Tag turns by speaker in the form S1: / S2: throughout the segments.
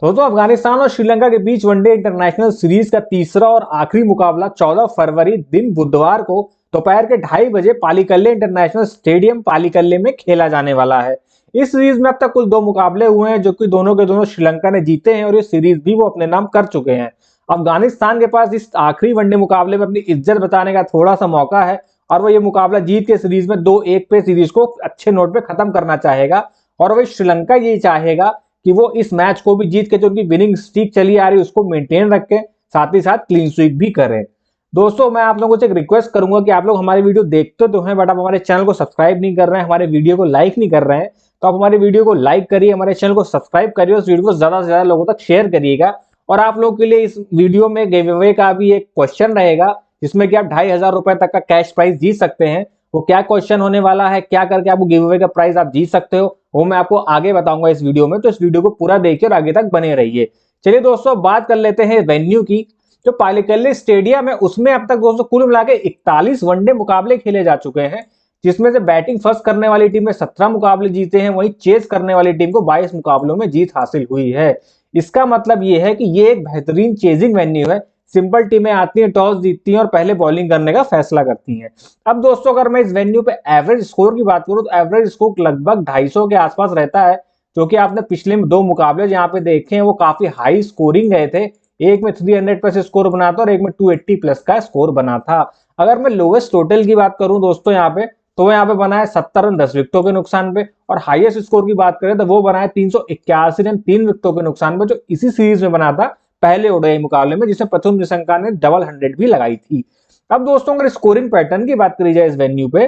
S1: दोस्तों अफगानिस्तान और श्रीलंका के बीच वनडे इंटरनेशनल सीरीज का तीसरा और आखिरी मुकाबला 14 फरवरी दिन बुधवार को दोपहर के 2:30 बजे पालीकल्ले इंटरनेशनल स्टेडियम पालीकल्ले में खेला जाने वाला है। इस सीरीज में अब तक कुल 2 मुकाबले हुए हैं जो कि दोनों के दोनों श्रीलंका ने जीते हैं और ये सीरीज भी वो अपने नाम कर चुके हैं। अफगानिस्तान के पास इस आखिरी वनडे मुकाबले में अपनी इज्जत बताने का थोड़ा सा मौका है और वो ये मुकाबला जीत के सीरीज में 2-1 पे सीरीज को अच्छे नोट पे खत्म करना चाहेगा और वही श्रीलंका ये चाहेगा कि वो इस मैच को भी जीत के जो उनकी विनिंग स्ट्रीक चली आ रही है उसको मेंटेन रखें, साथ ही साथ क्लीन स्वीप भी करें। दोस्तों मैं आप लोगों से एक रिक्वेस्ट करूंगा कि आप लोग हमारी वीडियो देखते तो हैं बट आप हमारे चैनल को सब्सक्राइब नहीं कर रहे हैं, हमारे वीडियो को लाइक नहीं कर रहे हैं, तो आप हमारी वीडियो को लाइक करिए, हमारे चैनल को सब्सक्राइब करिए, उस वीडियो को ज्यादा से ज्यादा लोगों तक शेयर करिएगा। और आप लोगों के लिए इस वीडियो में गिव अवे का भी एक क्वेश्चन रहेगा जिसमें कि आप 2,500 रुपए तक का कैश प्राइज जीत सकते हैं। वो क्या क्वेश्चन होने वाला है, क्या करके आपको गिव अवे का प्राइज आप जीत सकते हो, वो मैं आपको आगे बताऊंगा इस वीडियो में, तो इस वीडियो को पूरा देखिए और आगे तक बने रहिए। चलिए दोस्तों बात कर लेते हैं वेन्यू की। जो पालीकल्ले स्टेडियम है उसमें अब तक दोस्तों कुल मिला के 41 वनडे मुकाबले खेले जा चुके हैं, जिसमें से बैटिंग फर्स्ट करने वाली टीम में 17 मुकाबले जीते हैं, वहीं चेस करने वाली टीम को 22 मुकाबलों में जीत हासिल हुई है। इसका मतलब यह है कि ये एक बेहतरीन चेजिंग वेन्यू है। सिंपल टीमें आती हैं, टॉस जीतती हैं और पहले बॉलिंग करने का फैसला करती हैं। अब दोस्तों अगर मैं इस वेन्यू पे एवरेज स्कोर की बात करूं तो एवरेज स्कोर लगभग 250 के आसपास रहता है, जो कि आपने पिछले 2 मुकाबले जहां पे देखे हैं वो काफी हाई स्कोरिंग गए थे। एक में 300 प्लस स्कोर बना था और एक में 280 प्लस का स्कोर बना था। अगर मैं लोवेस्ट टोटल की बात करूं दोस्तों यहाँ पे, तो यहाँ पे बना है 70 रन 10 विकेटों के नुकसान पे, और हाईएस्ट स्कोर की बात करें तो वो बना है 381 रन 3 विकेटों के नुकसान पे, जो इसी सीरीज में बना था पहले ओडीआई मुकाबले में, जिसमें प्रथम निशंका ने डबल 100 भी लगाई थी। अब दोस्तों अगर स्कोरिंग पैटर्न की बात करी जाए इस वेन्यू पे,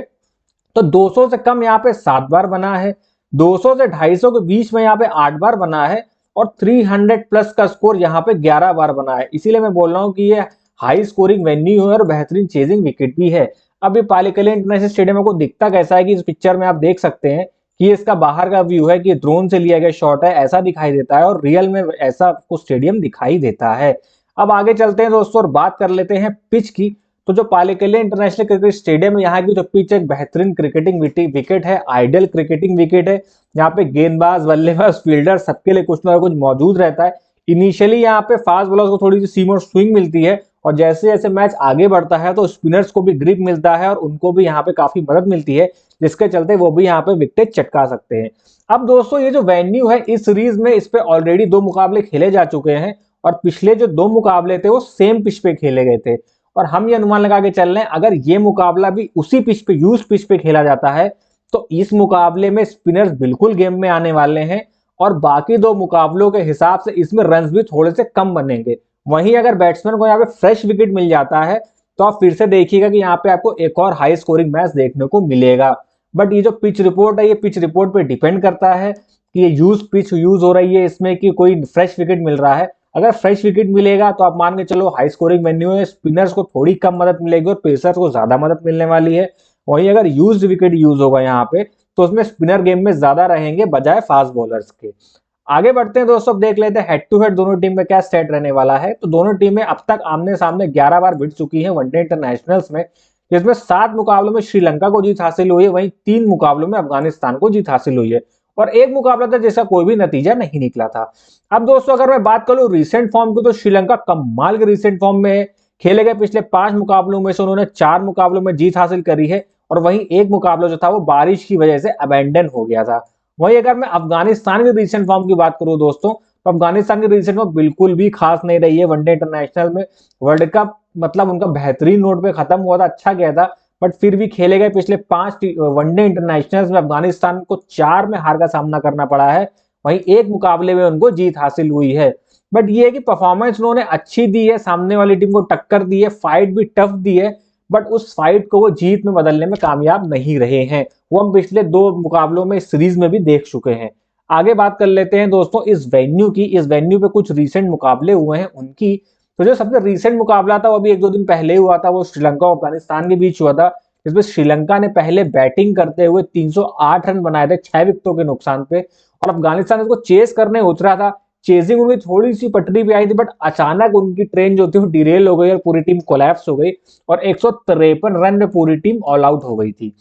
S1: तो 200 से कम यहाँ पे 7 बार बना है, 200 से 250 के बीच में यहाँ पे 8 बार बना है, और 300 प्लस का स्कोर यहाँ पे 11 बार बना है। इसीलिए मैं बोल रहा हूँ कि ये हाई स्कोरिंग वेन्यू है और बेहतरीन चेजिंग विकेट भी है। अब ये पालीकल्ले इंटरनेशनल स्टेडियम को दिखता कैसा है कि इस पिक्चर में आप देख सकते हैं कि इसका बाहर का व्यू है कि ड्रोन से लिया गया शॉट है, ऐसा दिखाई देता है, और रियल में ऐसा कुछ स्टेडियम दिखाई देता है। अब आगे चलते हैं दोस्तों और बात कर लेते हैं पिच की। तो जो पालीकल्ले इंटरनेशनल क्रिकेट स्टेडियम है यहाँ की जो पिच एक बेहतरीन क्रिकेटिंग विकेट है, आइडियल क्रिकेटिंग विकेट है। यहाँ पे गेंदबाज, बल्लेबाज, फील्डर सबके लिए कुछ ना कुछ मौजूद रहता है। इनिशियली यहाँ पे फास्ट बॉलर्स को थोड़ी सी सीम और स्विंग मिलती है, और जैसे जैसे मैच आगे बढ़ता है तो स्पिनर्स को भी ग्रिप मिलता है और उनको भी यहाँ पे काफी मदद मिलती है, जिसके चलते वो भी यहाँ पे विकेट चटका सकते हैं। अब दोस्तों ये जो वेन्यू है इस सीरीज में इस पे ऑलरेडी 2 मुकाबले खेले जा चुके हैं, और पिछले जो 2 मुकाबले थे वो सेम पिच पे खेले गए थे। और हम ये अनुमान लगा के चल रहे हैं अगर ये मुकाबला भी उसी पिच पे, यूज पिच पे खेला जाता है, तो इस मुकाबले में स्पिनर्स बिल्कुल गेम में आने वाले हैं, और बाकी 2 मुकाबलों के हिसाब से इसमें रन्स भी थोड़े से कम बनेंगे। वहीं अगर बैट्समैन को यहाँ पे फ्रेश विकेट मिल जाता है तो आप फिर से देखिएगा कि यहाँ पे आपको एक और हाई स्कोरिंग मैच देखने को मिलेगा। बट ये जो पिच रिपोर्ट है ये पिच रिपोर्ट पे डिपेंड करता है कि ये पिच यूज हो रही है, इसमें कि कोई फ्रेश विकेट मिल रहा है। अगर फ्रेश विकेट मिलेगा तो आप मान के चलो हाई स्कोरिंग वेन्यू है, स्पिनर्स को थोड़ी कम मदद मिलेगी और पेसर्स को ज्यादा मदद मिलने वाली है। वहीं अगर यूज्ड विकेट यूज होगा यहाँ पे तो उसमें स्पिनर गेम में ज्यादा रहेंगे बजाय फास्ट बॉलर्स के। आगे बढ़ते हैं दोस्तों, देख लेते हैं हेड टू हेड दोनों टीम का क्या स्टेट रहने वाला है। तो दोनों टीमें अब तक आमने सामने 11 बार भिड़ चुकी हैं वनडे इंटरनेशनल्स में, जिसमें 7 मुकाबलों में श्रीलंका को जीत हासिल हुई है, वहीं 3 मुकाबलों में अफगानिस्तान को जीत हासिल हुई है, और एक मुकाबला था जिसका कोई भी नतीजा नहीं निकला था। अब दोस्तों अगर मैं बात करूं रिसेंट फॉर्म की, तो श्रीलंका कमाल के रिसेंट फॉर्म में है। खेले गए पिछले 5 मुकाबलों में से उन्होंने 4 मुकाबलों में जीत हासिल करी है, और वहीं एक मुकाबला जो था वो बारिश की वजह से अबेंडन हो गया था। वहीं अगर मैं अफगानिस्तान के रिसेंट फॉर्म की बात करूं दोस्तों, तो अफगानिस्तान की रिसेंट फॉर्म बिल्कुल भी खास नहीं रही है वनडे इंटरनेशनल में। वर्ल्ड कप मतलब उनका बेहतरीन नोट पे खत्म हुआ था, अच्छा गया था, बट फिर भी खेले गए पिछले 5 वनडे इंटरनेशनल्स में अफगानिस्तान को 4 में हार का सामना करना पड़ा है, वहीं एक मुकाबले में उनको जीत हासिल हुई है। बट ये है कि परफॉर्मेंस उन्होंने अच्छी दी है, सामने वाली टीम को टक्कर दी है, फाइट भी टफ दी है, बट उस फाइट को वो जीत में बदलने में कामयाब नहीं रहे हैं। वो हम पिछले 2 मुकाबलों में इस सीरीज में भी देख चुके हैं। आगे बात कर लेते हैं दोस्तों इस वेन्यू की। इस वेन्यू पे कुछ रीसेंट मुकाबले हुए हैं उनकी। तो जो सबसे रीसेंट मुकाबला था वो भी 1-2 दिन पहले हुआ था, वो श्रीलंका और अफगानिस्तान के बीच हुआ था, जिसमें श्रीलंका ने पहले बैटिंग करते हुए 308 रन बनाए थे 6 विकेटों के नुकसान पे, और अफगानिस्तान उसको चेस करने उतरा था। चेजिंग उनकी थोड़ी सी पटरी भी आई थी, बट अचानक उनकी ट्रेन जो थी वो डिरेल हो गई और पूरी टीम कोलैप्स हो गई, और 153 रन में पूरी टीम ऑल आउट हो गई थी।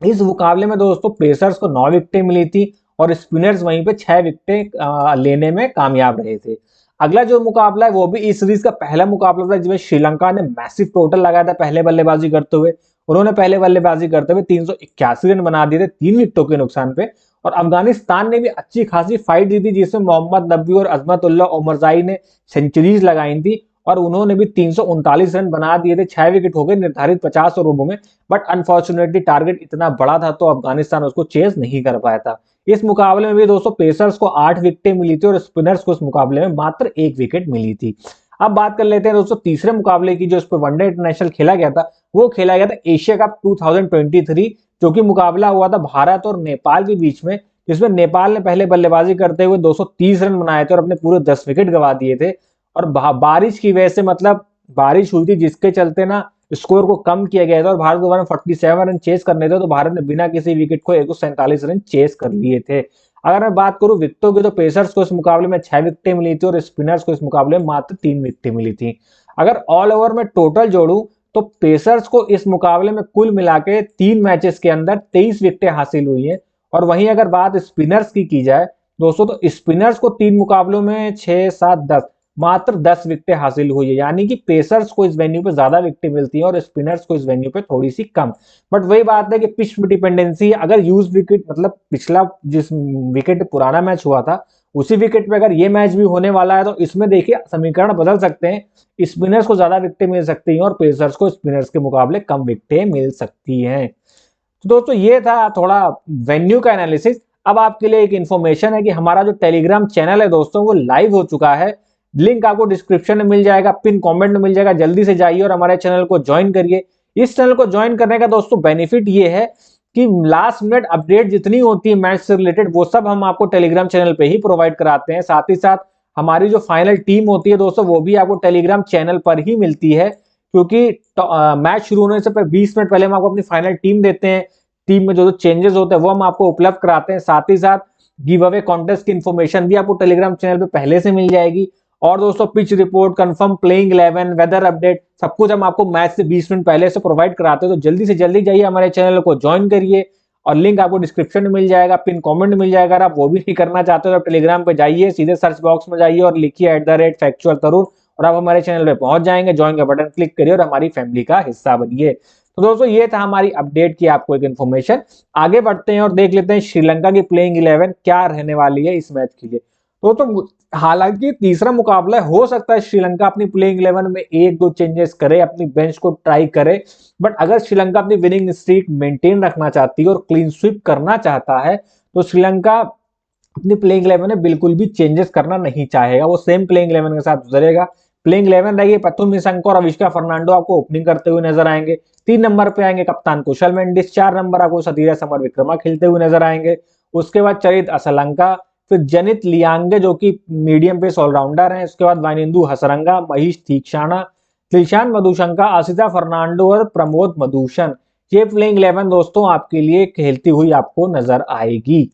S1: इस मुकाबले में दोस्तों पेसर्स को 9 विकेटें मिली थी, और स्पिनर्स वहीं पे 6 विकेटें लेने में कामयाब रहे थे। अगला जो मुकाबला है वो भी इस सीरीज का पहला मुकाबला था जिसमें श्रीलंका ने मैसिव टोटल लगाया था पहले बल्लेबाजी करते हुए। उन्होंने पहले बल्लेबाजी करते हुए 381 रन बना दिए थे 3 विकेटों के नुकसान पे। और अफगानिस्तान ने भी अच्छी खासी फाइट दी थी जिसमें मोहम्मद नबी और अजमतुल्लाह ओमरजाई ने सेंचुरीज लगाई थी और उन्होंने भी 339 रन बना दिए थे। 6 विकेट हो गए निर्धारित 50 ओवरों में, बट अनफॉर्चुनेटली टारगेट इतना बड़ा था तो अफगानिस्तान उसको चेस नहीं कर पाया था। इस मुकाबले में भी दोस्तों पेसर्स को 8 विकेटें मिली थी और स्पिनर्स को इस मुकाबले में मात्र 1 विकेट मिली थी। अब बात कर लेते हैं दोस्तों तीसरे मुकाबले की, जो इस पर वनडे इंटरनेशनल खेला गया था। वो खेला गया था एशिया कप 2023, जो कि मुकाबला हुआ था भारत और नेपाल के बीच में, जिसमें नेपाल ने पहले बल्लेबाजी करते हुए 230 रन बनाए थे और अपने पूरे 10 विकेट गंवा दिए थे। और बारिश की वजह से, मतलब बारिश हुई थी जिसके चलते ना स्कोर को कम किया गया था और भारत को 47 रन चेस करने थे, तो भारत ने बिना किसी विकेट को 147 रन चेस कर लिए थे। अगर मैं बात करूं विकेटों की, तो पेसर्स को इस मुकाबले में 6 विकेटें मिली थी और स्पिनर्स को इस मुकाबले में मात्र 3 विकेटें मिली थी। अगर ऑल ओवर में टोटल जोड़ूं तो पेसर्स को इस मुकाबले में कुल मिला के 3 मैचेस के अंदर 23 विकेटें हासिल हुई हैं। और वहीं अगर बात स्पिनर्स की जाए दोस्तों, तो स्पिनर्स को 3 मुकाबलों में 6, 7, 10 मात्र 10 विकेटें हासिल हुई है। यानी कि पेसर्स को इस वेन्यू पे ज्यादा विकेटें मिलती हैं और स्पिनर्स को इस वेन्यू पे थोड़ी सी कम। बट वही बात है कि पिच डिपेंडेंसी, अगर यूज विकेट, मतलब पिछला जिस विकेट पुराना मैच हुआ था उसी विकेट पे अगर ये मैच भी होने वाला है, तो इसमें देखिए समीकरण बदल सकते हैं। स्पिनर्स को ज्यादा विकेटें मिल सकती हैं और पेसर्स को स्पिनर्स के मुकाबले कम विकेटें मिल सकती हैं। तो दोस्तों ये था थोड़ा वेन्यू का एनालिसिस। अब आपके लिए एक इन्फॉर्मेशन है कि हमारा जो टेलीग्राम चैनल है दोस्तों वो लाइव हो चुका है। लिंक आपको डिस्क्रिप्शन में मिल जाएगा, पिन कमेंट में मिल जाएगा। जल्दी से जाइए और हमारे चैनल को ज्वाइन करिए। इस चैनल को ज्वाइन करने का दोस्तों बेनिफिट ये है कि लास्ट मिनट अपडेट जितनी होती है मैच से रिलेटेड वो सब हम आपको टेलीग्राम चैनल पे ही प्रोवाइड कराते हैं। साथ ही साथ हमारी जो फाइनल टीम होती है दोस्तों वो भी आपको टेलीग्राम चैनल पर ही मिलती है, क्योंकि मैच शुरू होने से 20 मिनट पहले हम आपको अपनी फाइनल टीम देते हैं। टीम में जो चेंजेस होते हैं वो हम आपको उपलब्ध कराते हैं। साथ ही साथ गिव अवे कॉन्टेस्ट की इन्फॉर्मेशन भी आपको टेलीग्राम चैनल पे पहले से मिल जाएगी। और दोस्तों pitch report, confirm playing 11, weather update, सब कुछ हम आपको मैच से 20 मिनट पहले से प्रोवाइड कराते हैं। तो जल्दी से जल्दी जाइए हमारे चैनल को ज्वाइन करिए और लिंक आपको डिस्क्रिप्शन में मिल जाएगा, पिन कमेंट में मिल जाएगा। अगर आप वो भी नहीं करना चाहते तो आप टेलीग्राम पे जाइए, सीधे सर्च बॉक्स में जाइए और लिखिए @factual तरुण और आप हमारे चैनल पे पहुंच जाएंगे। ज्वाइन का बटन क्लिक करिए और हमारी फैमिली का हिस्सा बनिए। तो दोस्तों ये था हमारी अपडेट की आपको एक इन्फॉर्मेशन। आगे बढ़ते हैं और देख लेते हैं श्रीलंका की प्लेइंग 11 क्या रहने वाली है इस मैच के लिए। तो हालांकि तीसरा मुकाबला हो सकता है श्रीलंका अपनी प्लेइंग 11 में 1-2 चेंजेस करे, अपनी बेंच को ट्राई करे। बट अगर श्रीलंका अपनी विनिंग स्ट्रीक मेंटेन रखना चाहती है और क्लीन स्वीप करना चाहता है तो श्रीलंका अपनी प्लेइंग 11 में बिल्कुल भी चेंजेस करना नहीं चाहेगा। वो सेम प्लेइंग 11 के साथ गुजरेगा। प्लेइंग 11 रहेगी, पथुम निशंका और अविष्का फर्नांडो आपको ओपनिंग करते हुए नजर आएंगे। 3 नंबर पे आएंगे कप्तान कुशल मेंडिस। 4 नंबर आपको सतीरा समर विक्रमा खेलते हुए नजर आएंगे। उसके बाद चरित असलंका, फिर जनित लियांगे जो कि मीडियम पेस ऑलराउंडर हैं। उसके बाद वाइनिंदु हसरंगा, महीश तीक्षाणा, त्रिशान मधुशंका, आसिता फर्नांडो और प्रमोद मधुशन। ये प्लेइंग 11 दोस्तों आपके लिए खेलती हुई आपको नजर आएगी।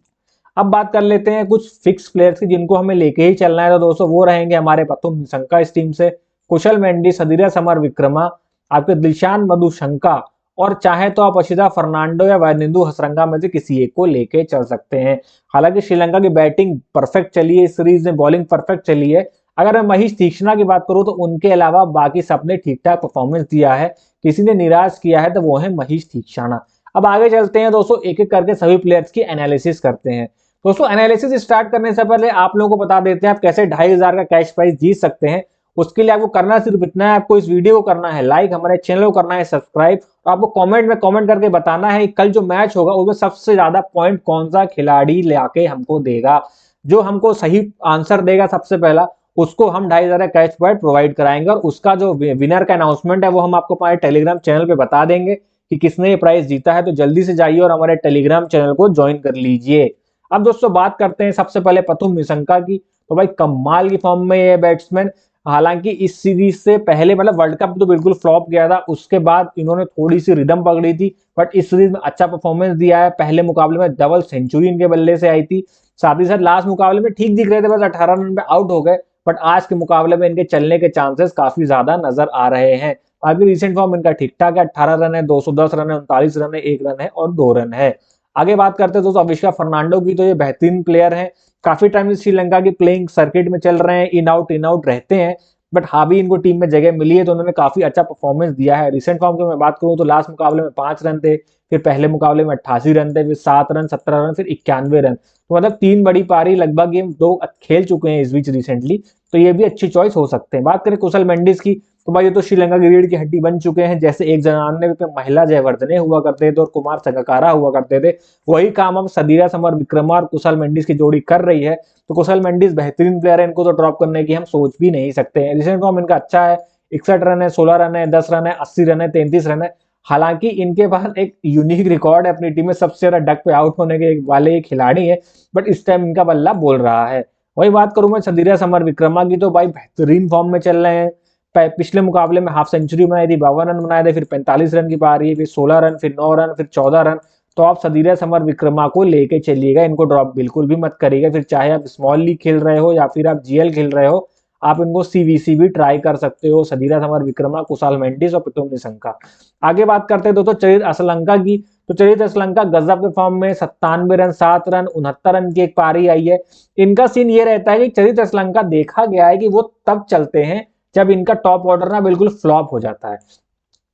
S1: अब बात कर लेते हैं कुछ फिक्स प्लेयर्स की जिनको हमें लेके ही चलना है। तो दोस्तों वो रहेंगे हमारे पथुम निशंका इस टीम से, कुशल मेंडिस, हदीरा समर विक्रमा, आपके दिलशान मधुशंका, और चाहे तो आप अशिता फर्नांडो या वाइनिंदु हसरंगा में से किसी एक को लेके चल सकते हैं। हालांकि श्रीलंका की बैटिंग परफेक्ट चली है इस सीरीज में, बॉलिंग परफेक्ट चली है। अगर मैं महीश तीक्ष्णा की बात करूं तो उनके अलावा बाकी सबने ठीक ठाक परफॉर्मेंस दिया है। किसी ने निराश किया है तो वो है महीश तीक्ष्णा। अब आगे चलते हैं दोस्तों, एक एक करके सभी प्लेयर्स की एनालिसिस करते हैं। दोस्तों एनालिसिस स्टार्ट करने से पहले आप लोगों को बता देते हैं आप कैसे 2500 का कैश प्राइज जीत सकते हैं। उसके लिए आपको करना सिर्फ इतना है, आपको इस वीडियो को करना है लाइक, हमारे चैनल को करना है सब्सक्राइब, और आपको कमेंट में कमेंट करके बताना है कल जो मैच होगा उसमें सबसे ज्यादा पॉइंट कौन सा खिलाड़ी लाके हमको देगा। जो हमको सही आंसर देगा सबसे पहला उसको हम 2500 कैश प्राइज प्रोवाइड कराएंगे, और उसका जो विनर का अनाउंसमेंट है वो हम आपको हमारे टेलीग्राम चैनल पे बता देंगे कि किसने ये प्राइज जीता है। तो जल्दी से जाइए और हमारे टेलीग्राम चैनल को ज्वाइन कर लीजिए। अब दोस्तों बात करते हैं सबसे पहले पथुम निशंका की। तो भाई कमाल की फॉर्म में ये बैट्समैन, हालांकि इस सीरीज से पहले मतलब वर्ल्ड कप तो बिल्कुल फ्लॉप गया था, उसके बाद इन्होंने थोड़ी सी रिदम पकड़ी थी, बट इस सीरीज में अच्छा परफॉर्मेंस दिया है। पहले मुकाबले में डबल सेंचुरी इनके बल्ले से आई थी। साथ ही साथ लास्ट मुकाबले में ठीक दिख रहे थे, बस 18 रन पे आउट हो गए, बट आज के मुकाबले में इनके चलने के चांसेस काफी ज्यादा नजर आ रहे हैं। अभी रिसेंट फॉर्म इनका ठीक ठाक है, 18 रन है, 210 रन है, 39 रन है, 1 रन है और 2 रन है। आगे बात करते हैं दोस्तों अविष्का फर्नांडो की, तो ये बेहतरीन प्लेयर हैं, काफी टाइम से श्रीलंका की प्लेइंग सर्किट में चल रहे हैं, इन आउट रहते हैं, बट हावी इनको टीम में जगह मिली है तो उन्होंने काफी अच्छा परफॉर्मेंस दिया है। रिसेंट फॉर्म की मैं बात करूं तो लास्ट मुकाबले में 5 रन थे, फिर पहले मुकाबले में 88 रन थे, फिर 7 रन, 17 रन, फिर 91 रन, तो मतलब 3 बड़ी पारी लगभग ये 2 खेल चुके हैं इस बीच रिसेंटली, तो ये भी अच्छी चॉइस हो सकते हैं। बात करें कुशल मेंडिस की, तो भाई ये तो श्रीलंका की रीढ़ की हड्डी बन चुके हैं, जैसे एक जमाने पे महिला जयवर्धने हुआ करते थे और कुमार संगकारा हुआ करते थे, वही काम अब सदीरा समर विक्रमा और कुशल मेंडिस की जोड़ी कर रही है। तो कुशल मेंडिस बेहतरीन प्लेयर है, इनको तो ड्रॉप करने की हम सोच भी नहीं सकते हैं। रिसेंट फॉर्म इनका अच्छा है, 61 रन है, 16 रन है, 10 रन है, 80 रन है, 33 रन है। हालांकि इनके पास एक यूनिक रिकॉर्ड है, अपनी टीम में सबसे ज्यादा डक पे आउट होने के वाले खिलाड़ी है, बट इस टाइम इनका बल्ला बोल रहा है। वही बात करूं मैं सदीरा समर विक्रमा की, तो भाई बेहतरीन फॉर्म में चल रहे हैं, पिछले मुकाबले में हाफ सेंचुरी बनाई थी, 52 रन बनाए थे, फिर 45 रन की पारी, फिर 16 रन, फिर 9 रन, फिर 14 रन। तो आप सदीरा समर विक्रमा को लेके चलिएगा, इनको ड्रॉप बिल्कुल भी मत करिएगा। फिर चाहे आप स्मॉल लीग खेल रहे हो या फिर आप जीएल खेल रहे हो, आप इनको सीवीसी भी ट्राई कर सकते हो, सदीरा समर विक्रमा, कुशाल मेंडिस और पितुम निशंका। आगे बात करते हैं दोस्तों चरित असलंका की, तो चरित असलंका गजब के फॉर्म में 97 रन, 7 रन, 69 रन की एक पारी आई है। इनका सीन ये रहता है कि चरित असलंका देखा गया है कि वो तब चलते हैं जब इनका टॉप ऑर्डर ना बिल्कुल फ्लॉप हो जाता है,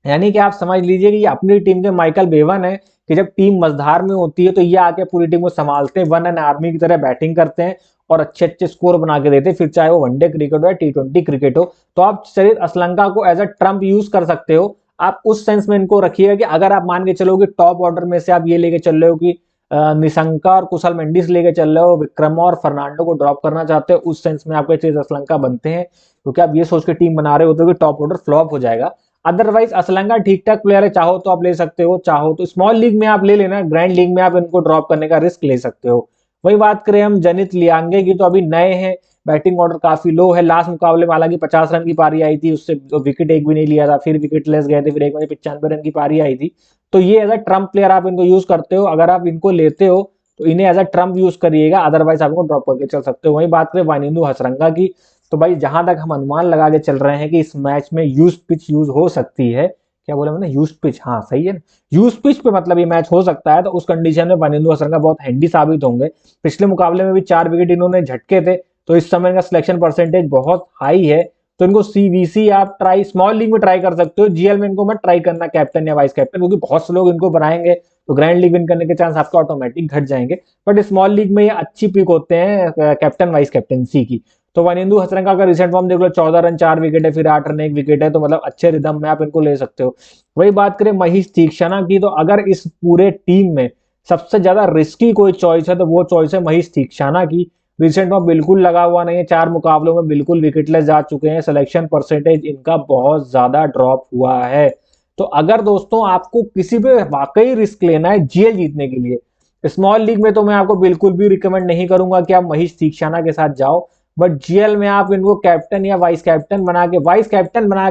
S1: यानी कि आप समझ लीजिए कि अपनी टीम के माइकल बेवन है कि जब टीम मझधार में होती है तो ये आके पूरी टीम को संभालते हैं, वन एंड आर्मी की तरह बैटिंग करते हैं और अच्छे अच्छे स्कोर बना के देते हैं, फिर चाहे वो वनडे क्रिकेट हो या टी20 क्रिकेट हो। तो आप चरित असलंका को एज अ ट्रम्प यूज कर सकते हो। आप उस सेंस में इनको रखिएगा कि अगर आप मान के चलो कि टॉप ऑर्डर में से आप ये लेके चल रहे हो कि निशंका और कुशल मेंडिस लेके चल रहे हो, विक्रमा और फर्नांडो को ड्रॉप करना चाहते हो, उस सेंस में आपके चरित असलंका बनते हैं, क्योंकि आप ये सोच के टीम बना रहे होते हो कि टॉप ऑर्डर फ्लॉप हो जाएगा। अदरवाइज असलंका ठीक ठाक प्लेयर है, चाहो तो आप ले सकते हो, चाहो तो स्मॉल लीग में आप ले लेना, ग्रैंड लीग में आप इनको ड्रॉप करने का रिस्क ले सकते हो। वही बात करें हम जनित लियांगे की, तो अभी नए हैं, बैटिंग ऑर्डर काफी लो है, लास्ट मुकाबले में हालांकि 50 रन की पारी आई थी, उससे तो विकेट एक भी नहीं लिया था, फिर विकेट लेस गए थे, फिर एक बजे 95 रन की पारी आई थी। तो ये एज अ ट्रम्प प्लेयर आप इनको यूज करते हो, अगर आप इनको लेते हो तो इन्हें एज अ ट्रम्प यूज करिएगा, अदरवाइज आप इनको ड्रॉप करके चल सकते हो। वही बात करें वानिंदु हसरंगा की, तो भाई जहां तक हम अनुमान लगा के चल रहे हैं कि इस मैच में यूज पिच यूज हो सकती है, क्या बोला मैंने, यूज पिच, हाँ सही है ना, यूज पिच पे मतलब ये मैच हो सकता है, तो उस कंडीशन में वानिंदु हसरंगा बहुत हैंडी साबित होंगे। पिछले मुकाबले में भी 4 विकेट इन्होंने झटके थे, तो इस समय इनका सिलेक्शन परसेंटेज बहुत हाई है, तो इनको सीवीसी आप ट्राई स्मॉल लीग में ट्राई कर सकते हो, जीएल में इनको मत ट्राई करना कैप्टन या वाइस कैप्टन, क्योंकि बहुत से लोग इनको बनाएंगे तो ग्रैंड लीग विन करने के चांस आपके ऑटोमेटिक घट जाएंगे। बट स्मॉल लीग में ये अच्छी पिक होते हैं कैप्टन वाइस कैप्टनसी की। तो वानिंदु हसरंगा का रिसेंट फॉर्म देख लो, 14 रन 4 विकेट है, फिर 8 रन 1 विकेट है, तो मतलब अच्छे रिदम में आप इनको ले सकते हो। वही बात करें महेश तीक्षणा की, तो अगर इस पूरे टीम में सबसे ज्यादा रिस्की कोई चॉइस है तो वो चॉइस है महेश तीक्षणा की। रिसेंट में बिल्कुल लगा हुआ नहीं है, 4 मुकाबलों में बिल्कुल विकेटलेस जा चुके हैं, सिलेक्शन परसेंटेज इनका बहुत ज्यादा ड्रॉप हुआ है। तो अगर दोस्तों आपको किसी पे वाकई रिस्क लेना है जीएल जीतने के लिए, स्मॉल लीग में तो मैं आपको बिल्कुल भी रिकमेंड नहीं करूंगा कि आप महेश तीक्षणा के साथ जाओ, बट जीएल में आप इनको कैप्टन या वाइस कैप्टन बना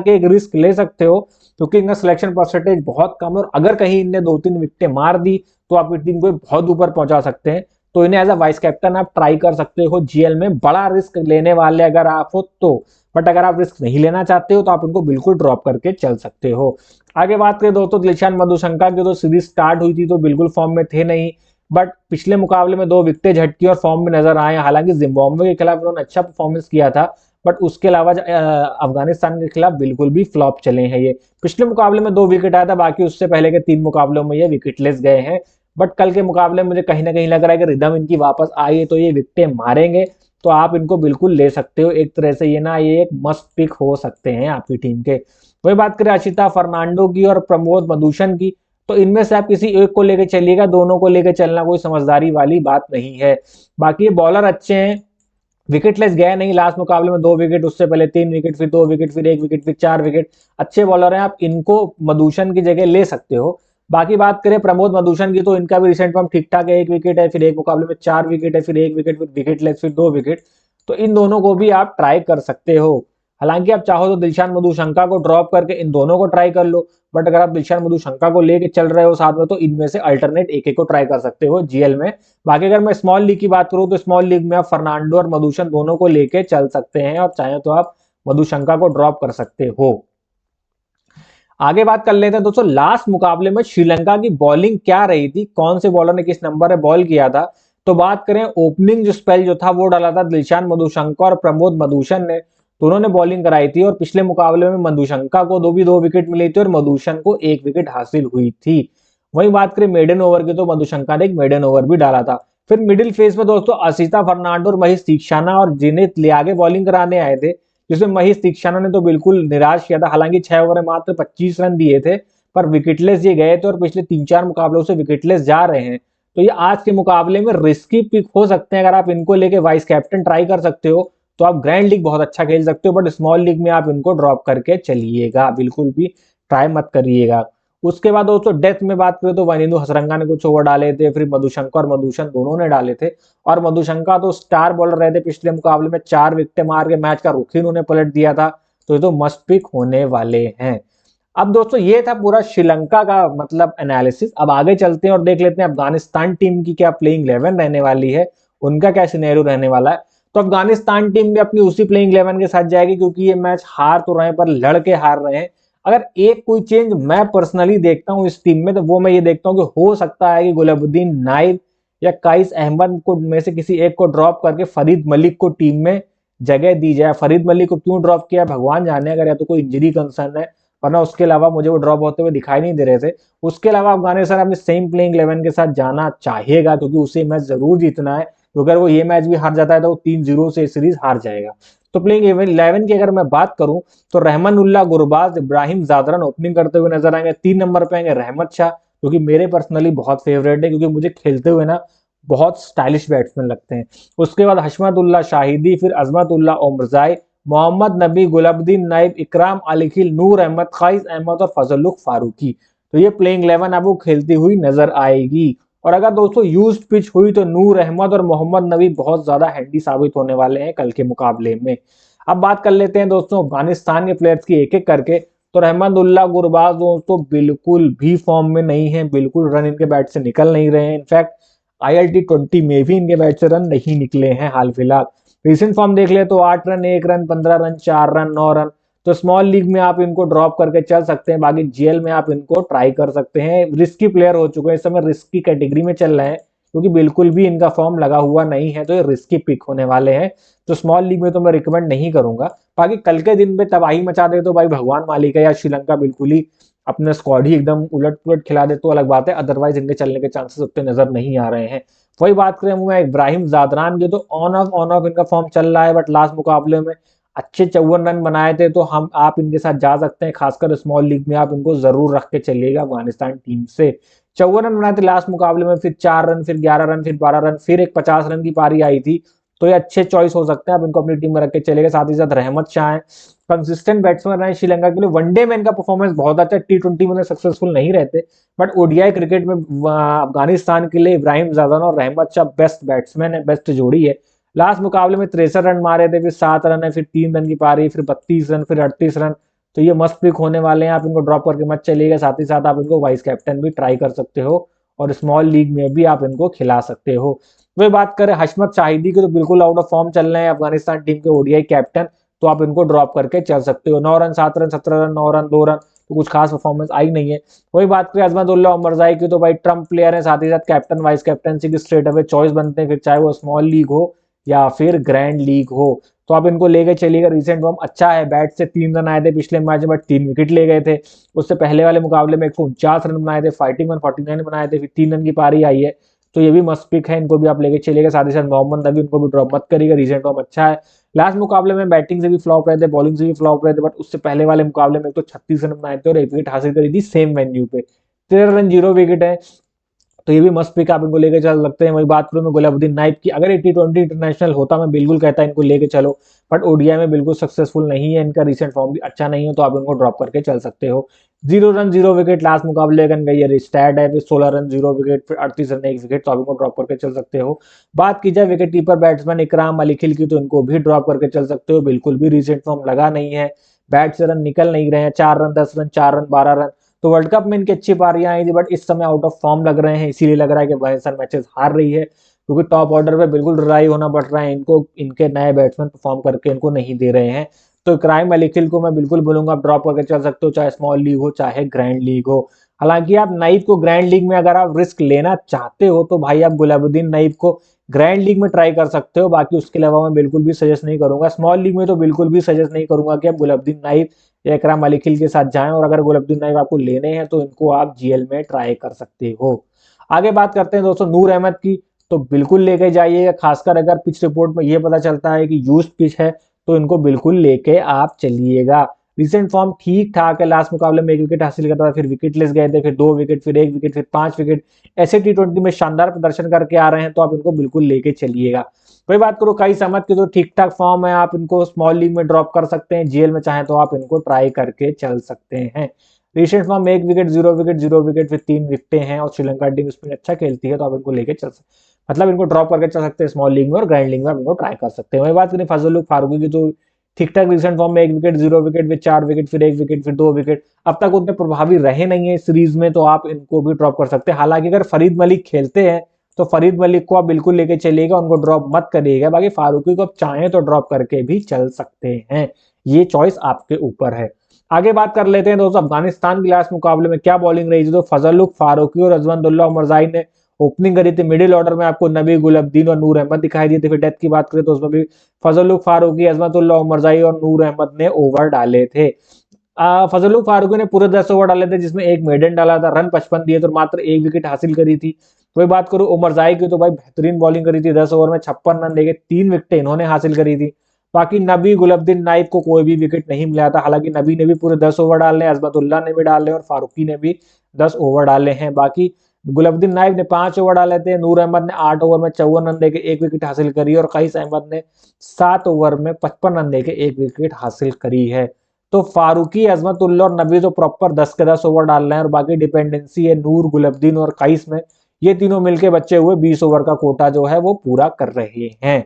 S1: के एक रिस्क ले सकते हो, क्योंकि इनका सिलेक्शन परसेंटेज बहुत कम है, और अगर कहीं इनने 2-3 विकेटें मार दी तो आप टीम को बहुत ऊपर पहुंचा सकते हैं। तो इन्हें एज अ वाइस कैप्टन आप ट्राई कर सकते हो जीएल में, बड़ा रिस्क लेने वाले अगर आप हो तो। बट अगर आप रिस्क नहीं लेना चाहते हो तो आप इनको बिल्कुल ड्रॉप करके चल सकते हो। आगे बात करें दोस्तों दिलशान मधुशंका की, तो सीरीज स्टार्ट हुई थी तो बिल्कुल फॉर्म में थे नहीं, बट पिछले मुकाबले में 2 विकेटें झटकी और फॉर्म में नजर आए। हालांकि जिम्बाब्वे के खिलाफ उन्होंने अच्छा परफॉर्मेंस किया था, बट उसके अलावा अफगानिस्तान के खिलाफ बिल्कुल भी फ्लॉप चले हैं ये। पिछले मुकाबले में 2 विकेट आया था, बाकी उससे पहले के 3 मुकाबलों में ये विकेटलेस गए हैं। बट कल के मुकाबले में मुझे कहीं ना कहीं लग रहा है कि रिदम इनकी वापस आई है, तो ये विकेटें मारेंगे, तो आप इनको बिल्कुल ले सकते हो। एक तरह से ये ना ये एक मस्ट पिक हो सकते हैं आपकी टीम के। वही बात करें अशिता फर्नांडो की और प्रमोद मधुशन की, तो इनमें से आप किसी एक को लेकर चलिएगा, दोनों को लेकर चलना कोई समझदारी वाली बात नहीं है। बाकी ये बॉलर अच्छे हैं, विकेटलेस गए नहीं, लास्ट मुकाबले में 2 विकेट, उससे पहले 3 विकेट, फिर 2 विकेट, फिर 1 विकेट, फिर 4 विकेट, अच्छे बॉलर हैं, आप इनको मधुशन की जगह ले सकते हो। बाकी बात करें प्रमोद मधुशन की, तो इनका भी रिसेंट फॉर्म ठीक ठाक है, 1 विकेट है, फिर एक मुकाबले में 4 विकेट है, फिर 1 विकेट, फिर विकेटलेस, फिर 2 विकेट, तो इन दोनों को भी आप ट्राई कर सकते हो। हालांकि आप चाहो तो दिलशान मधुशंका को ड्रॉप करके इन दोनों को ट्राई कर लो, बट अगर आप दिलशान मधुशंका को लेके चल रहे हो साथ में, तो इनमें से अल्टरनेट एक एक को ट्राई कर सकते हो जीएल में। बाकी अगर मैं स्मॉल लीग की बात करूं तो स्मॉल लीग में आप फर्नांडो और मधुशन दोनों को लेके चल सकते हैं, और चाहे तो आप मधुशंका को ड्रॉप कर सकते हो। आगे बात कर लेते हैं दोस्तों लास्ट मुकाबले में श्रीलंका की बॉलिंग क्या रही थी, कौन से बॉलर ने किस नंबर पे बॉल किया था। तो बात करें ओपनिंग जो स्पेल जो था वो डाला था दिलशान मधुशंका और प्रमोद मधुशन ने, तो उन्होंने बॉलिंग कराई थी और पिछले मुकाबले में मधुशंका को दो विकेट मिली थी और मधुशन को 1 विकेट हासिल हुई थी। वहीं बात करें मेडन ओवर की तो मधुशंका ने एक मेडन ओवर भी डाला था। फिर मिडिल फेज में दोस्तों असिता फर्नांडो और महेश दीक्षाना और जिनेत लियागे बॉलिंग कराने आए थे, जिसमें महेश दीक्षाना ने तो बिल्कुल निराश किया था। हालांकि 6 ओवर में मात्र 25 रन दिए थे, पर विकेटलेस ये गए थे और पिछले 3-4 मुकाबलों से विकेटलेस जा रहे हैं। तो ये आज के मुकाबले में रिस्की पिक हो सकते हैं। अगर आप इनको लेके वाइस कैप्टन ट्राई कर सकते हो तो आप ग्रैंड लीग बहुत अच्छा खेल सकते हो, बट स्मॉल लीग में आप इनको ड्रॉप करके चलिएगा, बिल्कुल भी ट्राई मत करिएगा। उसके बाद दोस्तों डेथ में बात करें तो वनिंदु हसरंगा ने कुछ ओवर डाले थे, फिर मधुशंका और मधुशन दोनों ने डाले थे। और मधुशंका तो स्टार बॉलर रहे थे पिछले मुकाबले में, 4 विकेट मार के मैच का रुख ही उन्होंने पलट दिया था। तो ये तो मस्ट पिक होने वाले हैं। अब दोस्तों ये था पूरा श्रीलंका का मतलब एनालिसिस। अब आगे चलते हैं और देख लेते हैं अफगानिस्तान टीम की क्या प्लेइंग 11 रहने वाली है, उनका क्या सिनेरियो रहने वाला है। तो अफगानिस्तान टीम भी अपनी उसी प्लेइंग 11 के साथ जाएगी, क्योंकि ये मैच हार तो रहे हैं पर लड़के हार रहे हैं। अगर एक कोई चेंज मैं पर्सनली देखता हूं इस टीम में, तो वो मैं ये देखता हूं कि हो सकता है कि गुलाबुद्दीन नाइब या काइस अहमद को में से किसी एक को ड्रॉप करके फरीद मलिक को टीम में जगह दी जाए। फरीद मलिक को क्यों ड्रॉप किया भगवान जाने, अगर या तो कोई इंजरी कंसर्न है, वरना उसके अलावा मुझे वो ड्रॉप होते हुए दिखाई नहीं दे रहे थे। उसके अलावा अफगानिस्तान अपनी सेम प्लेइंग 11 के साथ जाना चाहेगा, क्योंकि उसे मैच जरूर जीतना है, क्योंकि अगर वो ये मैच भी हार जाता है तो वो 3-0 से सीरीज हार जाएगा। तो प्लेइंग 11 की अगर मैं बात करूं तो रहमानुल्लाह गुरबाज, इब्राहिम जादरन ओपनिंग करते हुए नजर आएंगे। 3 नंबर पे आएंगे रहमत शाह, जो कि मेरे पर्सनली बहुत फेवरेट है, क्योंकि मुझे खेलते हुए ना बहुत स्टाइलिश बैट्समैन लगते हैं। उसके बाद हशमतुल्लाह शाहिदी, फिर अजमतुल्लाह ओमरजाई, मोहम्मद नबी, गुलाबुद्दीन नाइब, इकराम अलीखिल, नूर अहमद, काइस अहमद और फजलुक फारूकी। तो ये प्लेइंग 11 आपको खेलती हुई नजर आएगी। और अगर दोस्तों यूज्ड पिच हुई तो नूर अहमद और मोहम्मद नबी बहुत ज्यादा हैंडी साबित होने वाले हैं कल के मुकाबले में। अब बात कर लेते हैं दोस्तों अफगानिस्तान के प्लेयर्स की एक एक करके। तो रहमतुल्लाह गुरबाज दोस्तों बिल्कुल भी फॉर्म में नहीं है, बिल्कुल रन इनके बैट से निकल नहीं रहे हैं। इनफैक्ट ILT20 में भी इनके बैट से रन नहीं निकले हैं हाल फिलहाल। रिसेंट फॉर्म देख ले तो 8 run, 1 run, 15 run, 4 run, 9 run. तो स्मॉल लीग में आप इनको ड्रॉप करके चल सकते हैं, बाकी GL में आप इनको ट्राई कर सकते हैं। रिस्की प्लेयर हो चुके हैं, इस समय रिस्की कैटेगरी में चल रहे हैं, क्योंकि बिल्कुल भी इनका फॉर्म लगा हुआ नहीं है, तो ये रिस्की पिक होने वाले हैं। तो स्मॉल लीग में तो मैं रिकमेंड नहीं करूंगा। बाकी कल के दिन पे तबाही मचा दे तो भाई भगवान मालिक है, या श्रीलंका बिल्कुल ही अपने स्क्वाड ही एकदम उलट पुलट खिला दे तो अलग बात है, अदरवाइज इनके चलने के चांसेस उतने नजर नहीं आ रहे हैं। वही बात करें मैं इब्राहिम जादरान की, तो ऑन ऑफ इनका फॉर्म चल रहा है, बट लास्ट मुकाबले में अच्छे 54 रन बनाए थे, तो हम आप इनके साथ जा सकते हैं। खासकर स्मॉल लीग में आप इनको जरूर रख के चलिएगा अफगानिस्तान टीम से। 54 रन बनाए थे लास्ट मुकाबले में, फिर 4 रन, फिर 11 रन, फिर 12 रन, फिर एक 50 रन की पारी आई थी। तो ये अच्छे चॉइस हो सकते हैं, आप इनको अपनी टीम में रख के चलेगा। साथ ही साथ रहमत शाह है, कंसिस्टेंट बैट्समैन रहे श्रीलंका के लिए। वनडे में इनका परफॉर्मेंस बहुत अच्छा, T20 में सक्सेसफुल नहीं रहते, बट ODI क्रिकेट में अफगानिस्तान के लिए इब्राहिम जादन और रहमत शाह बेस्ट बैट्समैन है, बेस्ट जोड़ी है। लास्ट मुकाबले में 63 रन मारे थे, फिर 7 रन है, फिर 3 रन की पारी, फिर 32 रन, फिर 38 रन। तो ये मस्त पिक होने वाले हैं, आप इनको ड्रॉप करके मत चलिएगा। साथ ही साथ आप इनको वाइस कैप्टन भी ट्राई कर सकते हो, और स्मॉल लीग में भी आप इनको खिला सकते हो। वही बात करें हशमत शाहिदी की, तो बिल्कुल आउट ऑफ फॉर्म चल रहे हैं अफगानिस्तान टीम के ODI कैप्टन, तो आप इनको ड्रॉप करके चल सकते हो। 9 run, 7 run, 17 run, 9 run, 2 run, तो कुछ खास परफॉर्मेंस आई नहीं है। वही बात करें अजमतुल्लाह उमरजाई की, तो भाई ट्रम्प प्लेयर है, साथ ही साथ कैप्टन वाइस कैप्टनसी की स्ट्रेट अवे चॉइस बनते हैं, फिर चाहे वो स्मॉल लीग हो या फिर ग्रैंड लीग हो। तो आप इनको लेके चलिएगा। रिसेंट फॉर्म अच्छा है, बैट से 3 रन आए थे पिछले मैच में, बट 3 विकेट ले गए थे। उससे पहले वाले मुकाबले में 149 रन बनाए थे, फाइटिंग 149 बनाए थे, फिर 3 रन की पारी आई है। तो ये भी मस्त पिक है, इनको भी आप लेके चलिएगा। साथ ही साथ मोहम्मद नबी, उनको भी ड्रॉप मत करिएगा, रिसेंट फॉर्म अच्छा है। लास्ट मुकाबले में बैटिंग से भी फ्लॉप रहे थे, बॉलिंग से भी फ्लॉप रहे थे, बट उससे पहले वाले मुकाबले में तो 36 रन बनाए थे और 1 विकेट हासिल करी थी सेम वेन्यू पे। 13 रन 0 विकेट है, तो ये भी मस्त पिक आप इनको लेके चल सकते हैं। वही बात करूं मैं गुलाबुद्दीन नाइब की, अगर ये T20 इंटरनेशनल होता मैं बिल्कुल कहता इनको लेके चलो, बट ODI में बिल्कुल सक्सेसफुल नहीं है, इनका रिसेंट फॉर्म भी अच्छा नहीं है, तो आप इनको ड्रॉप करके चल सकते हो। 0 रन 0 विकेट लास्ट मुकाबले का ये स्टैट है, फिर 16 रन 0 विकेट, फिर 38 रन 1 विकेट, तो आप इनको ड्रॉप करके चल सकते हो। बात की जाए विकेट कीपर बैट्समैन इकराम अलीखिल की, तो इनको भी ड्रॉप करके चल सकते हो, बिल्कुल भी रिसेंट फॉर्म लगा नहीं है, बैट से रन निकल नहीं रहे हैं। 4 रन, 10 रन, 4 रन, 12 रन। तो वर्ल्ड कप में इनकी अच्छी पारियां आई थी, बट इस समय आउट ऑफ फॉर्म लग रहे हैं, इसीलिए लग रहा है कि अफगानिस्तान मैचेस हार रही है। क्योंकि टॉप ऑर्डर पे बिल्कुल रिलाई होना पड़ रहा है इनको, इनके नए बैट्समैन परफॉर्म करके इनको नहीं दे रहे हैं। तो इकराम मलिक हिल को मैं बिल्कुल बोलूंगा आप ड्रॉप करके चल सकते हो, चाहे स्मॉल लीग हो चाहे ग्रैंड लीग हो। हालांकि आप नाइब को ग्रैंड लीग में अगर आप रिस्क लेना चाहते हो तो भाई आप गुलाबुद्दीन नाइब को ग्रैंड लीग में ट्राई कर सकते हो, बाकी उसके अलावा मैं बिल्कुल भी सजेस्ट नहीं करूंगा। स्मॉल लीग में तो बिल्कुल भी सजेस्ट नहीं करूंगा कि आप गुलाबुद्दीन नाइब या इकराम मलिक हिल के साथ जाएं, और अगर गुलाबुद्दीन नाइब आपको लेने हैं तो इनको आप जीएल में ट्राई कर सकते हो। आगे बात करते हैं दोस्तों नूर अहमद की, तो बिल्कुल लेके जाइएगा, खासकर अगर पिच रिपोर्ट में ये पता चलता है कि यूज्ड पिच है तो इनको बिल्कुल लेके आप चलिएगा। रिसेंट फॉर्म ठीक ठाक है, लास्ट मुकाबले में 1 विकेट हासिल करता था, फिर विकेट लेस गए थे, फिर 2 विकेट, फिर 1 विकेट, फिर 5 विकेट, ऐसे टी20 में शानदार प्रदर्शन करके आ रहे हैं, तो आप इनको बिल्कुल लेके चलिएगा। वही बात करो काइस अहमद की, तो ठीक ठाक फॉर्म है, आप इनको स्मॉल लीग में ड्रॉप कर सकते हैं, जीएल में चाहें तो आप इनको ट्राई करके चल सकते हैं। Recent form 1 wicket 0 wicket 0 wicket फिर 3 विकेटें हैं, और श्रीलंका टीम इसमें अच्छा खेलती है, तो आप इनको लेके चल सकते, मतलब इनको ड्रॉप करके चल सकते हैं स्मॉल लीग में, और ग्रैंड लीग में आप इनको ट्राई कर सकते हैं। वही बात करें फजलुल फारूकी की, तो ठीक ठाक रिसेंट फॉर्म में 1 विकेट 0 विकेट फिर 4 विकेट फिर 1 विकेट फिर 2 विकेट, अब तक उतने प्रभावी रहे नहीं है सीरीज में, तो आप इनको भी ड्रॉप कर सकते हैं। हालांकि अगर फरीद मलिक खेलते हैं तो फरीद मलिक को आप बिल्कुल लेके चलिएगा, उनको ड्रॉप मत करिएगा। बाकी फारूकी को आप चाहें तो ड्रॉप करके भी चल सकते हैं, ये चॉइस आपके ऊपर है। आगे बात कर लेते हैं दोस्तों अफगानिस्तान के लास्ट मुकाबले में क्या बॉलिंग रही थी। तो फजलुल फारूकी और अजमतुल्लाह उमरजाई ने ओपनिंग करी थी। मिडिल ऑर्डर में आपको नबी गुलब्दीन और नूर अहमद दिखाई दिए थे। फिर डेथ की बात करें तो उसमें भी फजलुल फारूकी, अजमतुल्लाह उमरजाई और नूर अहमद ने ओवर डाले थे। फजलुल फारूकी ने पूरे 10 ओवर डाले थे, जिसमें एक मेडन डाला था, रन 55 दिए तो मात्र 1 विकेट हासिल करी थी। वही बात करूं उमरजाई की, तो भाई बेहतरीन बॉलिंग करी थी, 10 ओवर में 56 रन देके 3 विकेटें इन्होंने हासिल करी थी। बाकी नबी गुलब्दीन नाइब को कोई भी विकेट नहीं मिला था। हालांकि नबी ने भी पूरे 10 ओवर डाले, अजमतुल्लाह ने भी डाले और फारूकी ने भी 10 ओवर डाले हैं। बाकी गुलब्दीन नाइब ने 5 ओवर डाले थे, नूर अहमद ने 8 ओवर में 54 रन देके 1 विकेट हासिल करी, और कईस अहमद ने 7 ओवर में 55 रन देके 1 विकेट हासिल करी है। तो फारूकी, अजमतुल्ला और नबी तो प्रॉपर 10 के 10 ओवर डाल रहे हैं, और बाकी डिपेंडेंसी है नूर, गुलब्दीन और कईस में। ये तीनों मिलके बचे हुए 20 ओवर का कोटा जो है वो पूरा कर रहे हैं।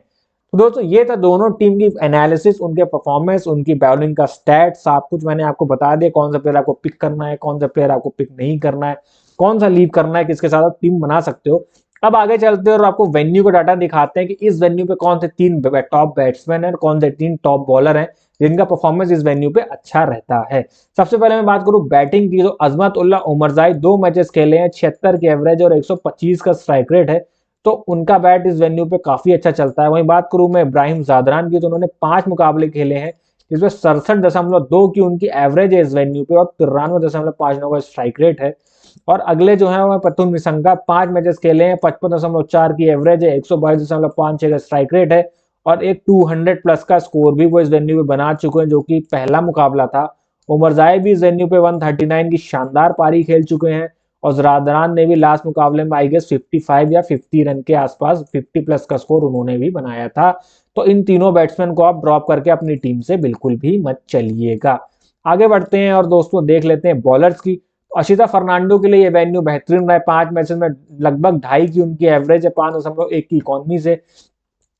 S1: तो दोस्तों ये था दोनों टीम की एनालिसिस, उनके परफॉर्मेंस, उनकी बॉलिंग का स्टैट, सब कुछ मैंने आपको बता दिया। कौन सा प्लेयर आपको पिक करना है, कौन सा प्लेयर आपको पिक नहीं करना है, कौन सा लीव करना है, किसके साथ आप टीम बना सकते हो। अब आगे चलते हैं और आपको वेन्यू का डाटा दिखाते हैं कि इस वेन्यू पे कौन से 3 टॉप बैट्समैन है और कौन से 3 टॉप बॉलर हैं जिनका परफॉर्मेंस इस वेन्यू पे अच्छा रहता है। सबसे पहले मैं बात करूं बैटिंग की, तो अजमतुल्लाह उमरजाई 2 मैचेस खेले हैं, 76 की एवरेज और 125 का स्ट्राइक रेट है, तो उनका बैट इस वेन्यू पे काफी अच्छा चलता है। वहीं बात करूं मैं इब्राहिम जादरान की, तो उन्होंने 5 मुकाबले खेले हैं, जिसमें 67.2 की उनकी एवरेज है इस वेन्यू पे, और 93.59 का स्ट्राइक रेट है। और अगले जो है वो पतुन निसंगा, 5 मैचेस खेले हैं, 55.4 की एवरेज है, 122.56 का स्ट्राइक रेट है, और एक 200 प्लस का स्कोर भी वो इस वेन्यू पे बना चुके हैं, जो कि पहला मुकाबला था। उमरजाई भी इस वेन्यू पे 139 की शानदार पारी खेल चुके हैं, और जरादरान ने भी लास्ट मुकाबले में आई गेस 55 या 50 रन के आसपास 50 प्लस का स्कोर उन्होंने भी बनाया था। तो इन तीनों बैट्समैन को आप ड्रॉप करके अपनी टीम से बिल्कुल भी मत चलिएगा। आगे बढ़ते हैं और दोस्तों देख लेते हैं बॉलर्स की। अशिता फर्नांडो के लिए ये वेन्यू बेहतरीन रहा है, 5 मैचेस में लगभग 2.5 की उनकी एवरेज है, 5.1 की इकॉनमी से,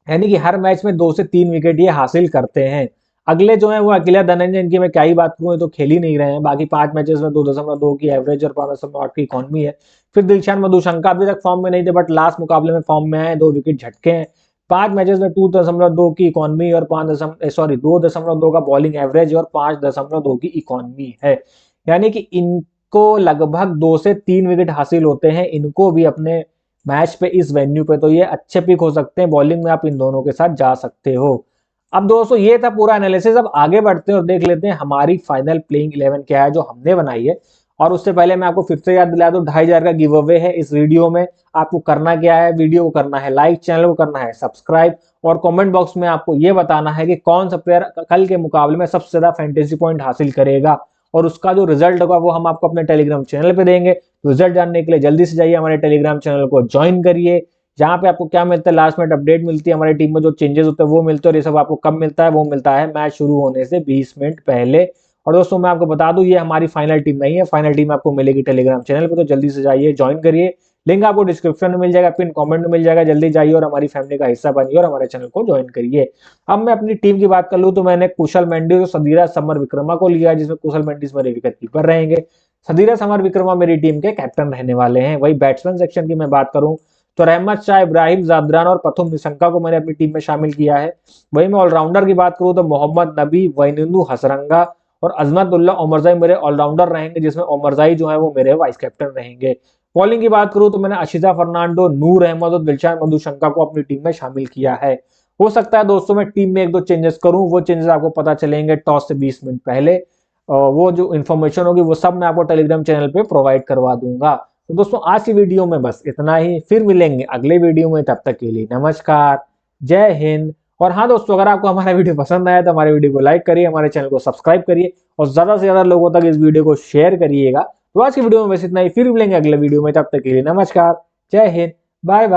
S1: यानी कि हर मैच में 2 से 3 विकेट ये हासिल करते हैं। अगले जो है वो अकेला धनंजय, इनकी मैं क्या ही बात करूं, तो खेल ही नहीं रहे हैं। बाकी 5 मैचेस में 2.2 की एवरेज और 5.8 की इकॉनमी है। फिर दिलशान मधुशंका अभी तक फॉर्म में नहीं थे, बट लास्ट मुकाबले में फॉर्म में आए, 2 विकेट झटके हैं। 5 मैचेस में 2.2 की इकॉनमी और 2.2 का बॉलिंग एवरेज और 5.2 की इकॉनमी है, यानी कि इनको लगभग 2 से 3 विकेट हासिल होते हैं, इनको भी अपने मैच पे इस वेन्यू पे, तो ये अच्छे पिक हो सकते हैं। बॉलिंग में आप इन दोनों के साथ जा सकते हो। अब दोस्तों ये था पूरा एनालिसिस। अब आगे बढ़ते हैं और देख लेते हैं हमारी फाइनल प्लेइंग 11 क्या है जो हमने बनाई है। और उससे पहले मैं आपको फिर से याद दिला दूं, 2,500 का गिव अवे है इस वीडियो में। आपको करना क्या है, वीडियो को करना है लाइक, चैनल को करना है सब्सक्राइब, और कमेंट बॉक्स में आपको ये बताना है कि कौन सा प्लेयर कल के मुकाबले में सबसे ज्यादा फैंटेसी पॉइंट हासिल करेगा, और उसका जो रिजल्ट होगा वो हम आपको अपने टेलीग्राम चैनल पे देंगे। रिजल्ट जानने के लिए जल्दी से जाइए हमारे टेलीग्राम चैनल को ज्वाइन करिए, जहां पे आपको क्या मिलता है, लास्ट मिनट अपडेट मिलती है, हमारी टीम में जो चेंजेस होते हैं वो मिलते हैं। और ये सब आपको कब मिलता है, वो मिलता है मैच शुरू होने से 20 मिनट पहले। और दोस्तों मैं आपको बता दूं, ये हमारी फाइनल टीम नहीं है, फाइनल टीम आपको मिलेगी टेलीग्राम चैनल पे, तो जल्दी से जाइए ज्वाइन करिए। लिंक आपको डिस्क्रिप्शन में मिल जाएगा, पिन कमेंट में मिल जाएगा। जल्दी जाइए और हमारी फैमिली का हिस्सा बनिए और हमारे चैनल को ज्वाइन करिए। अब मैं अपनी टीम की बात कर लूं, तो मैंने कुशल मेंडिस और सदीरा समर विक्रमा को लिया है, जिसमें कुशल मेंडिस मेरे विकेट कीपर रहेंगे, सदीरा समर विक्रमा मेरी टीम के कैप्टन रहने वाले हैं। वही बैट्समैन सेक्शन की मैं बात करूं, तो रहमत शाह, इब्राहिम जाबरान और प्रथुम निशंका को मैंने अपनी टीम में शामिल किया है। वहीं मैं ऑलराउंडर की बात करूं तो मोहम्मद नबी, वैनुद्दीन हसरंगा और अजमतुल्लाह ओमरजाई मेरे ऑलराउंडर रहेंगे, जिसमें ओमरजाई जो है वो मेरे वाइस कैप्टन रहेंगे। बॉलिंग की बात करूं तो मैंने अशिजा फर्नांडो, नूर अहमद और दिलशान मधुशंका को अपनी टीम में शामिल किया है। हो सकता है दोस्तों मैं टीम में एक दो चेंजेस करूं, वो चेंजेस आपको पता चलेंगे टॉस से 20 मिनट पहले। वो जो इन्फॉर्मेशन होगी वो सब मैं आपको टेलीग्राम चैनल पे प्रोवाइड करवा दूंगा। तो दोस्तों आज की वीडियो में बस इतना ही, फिर मिलेंगे अगले वीडियो में, तब तक के लिए नमस्कार, जय हिंद। और हाँ दोस्तों, अगर आपको हमारा वीडियो पसंद आया तो हमारे वीडियो को लाइक करिए, हमारे चैनल को सब्सक्राइब करिए और ज्यादा से ज्यादा लोगों तक इस वीडियो को शेयर करिएगा। तो आज की वीडियो में बस इतना ही, फिर मिलेंगे अगले वीडियो में, तब तक के लिए नमस्कार, जय हिंद, बाय बाय।